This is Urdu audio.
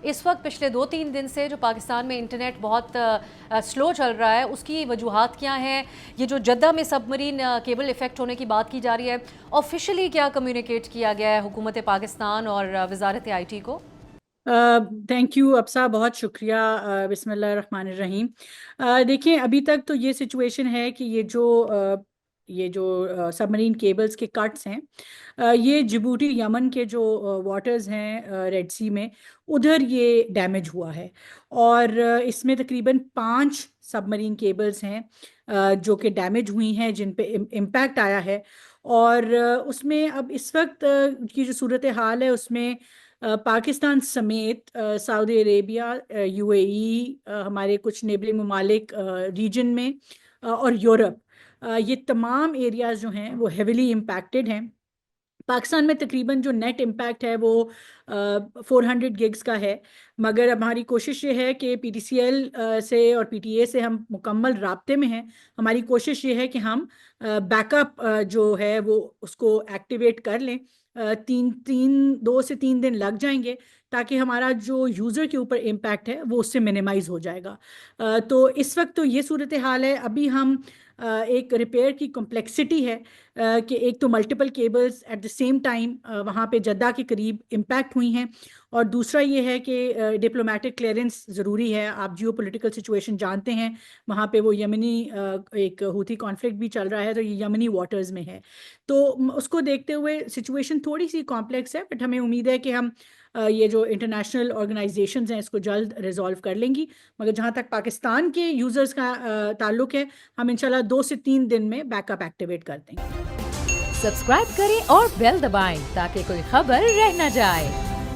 اس وقت پچھلے 2-3 دن سے جو پاکستان میں انٹرنیٹ بہت سلو چل رہا ہے، اس کی وجوہات کیا ہیں؟ یہ جو جدہ میں سب مرین کیبل افیکٹ ہونے کی بات کی جا رہی ہے، آفیشلی کیا کمیونیکیٹ کیا گیا ہے حکومت پاکستان اور وزارت آئی ٹی کو؟ تھینک یو ابسا، بہت شکریہ. بسم اللہ الرحمن الرحیم. دیکھیں، ابھی تک تو یہ سچویشن ہے کہ یہ جو سب مرین کیبلز کے کٹس ہیں، یہ جبوٹی یمن کے جو واٹرز ہیں ریڈ سی میں، ادھر یہ ڈیمیج ہوا ہے. اور اس میں تقریباً 5 سب مرین کیبلز ہیں جو کہ ڈیمیج ہوئی ہیں، جن پہ امپیکٹ آیا ہے. اور اس میں اب اس وقت کی جو صورتحال ہے، اس میں پاکستان سمیت سعودی عربیہ، یو اے ای، ہمارے کچھ نیبرنگ ممالک ریجن میں، اور یورپ، یہ تمام ایریاز جو ہیں وہ ہیویلی امپیکٹڈ ہیں. پاکستان میں تقریباً جو نیٹ امپیکٹ ہے وہ 400 گگز کا ہے، مگر اب ہماری کوشش یہ ہے کہ پی ٹی سی ایل سے اور پی ٹی اے سے ہم مکمل رابطے میں ہیں. ہماری کوشش یہ ہے کہ ہم بیک اپ جو ہے وہ اس کو ایکٹیویٹ کر لیں. 2 سے 3 دن لگ جائیں گے تاکہ ہمارا جو یوزر کے اوپر امپیکٹ ہے وہ اس سے منیمائز ہو جائے گا. تو اس وقت تو یہ صورتحال ہے. ابھی ہم ایک ریپیئر کی کمپلیکسٹی ہے کہ ایک تو multiple cables at the same time وہاں پہ جدہ کے قریب امپیکٹ ہوئی ہیں، اور دوسرا یہ ہے کہ ڈپلومیٹک کلیئرنس ضروری ہے. آپ جیو پولیٹیکل سچویشن جانتے ہیں، وہاں پہ وہ یمنی ایک ہوتی کانفلکٹ بھی چل رہا ہے، تو یہ یمنی واٹرز میں ہے. تو اس کو دیکھتے ہوئے سچویشن تھوڑی سی کمپلیکس ہے، بٹ ہمیں امید ہے کہ ہم یہ جو انٹرنیشنل آرگنائزیشنز ہیں اس کو جلد ریزالو کر لیں گی. مگر جہاں تک پاکستان کے یوزرز کا تعلق ہے، ہم انشاءاللہ 2 سے 3 دن میں بیک اپ ایکٹیویٹ کر دیں گے. سبسکرائب کریں اور بیل دبائیں تاکہ کوئی خبر رہ نہ جائے.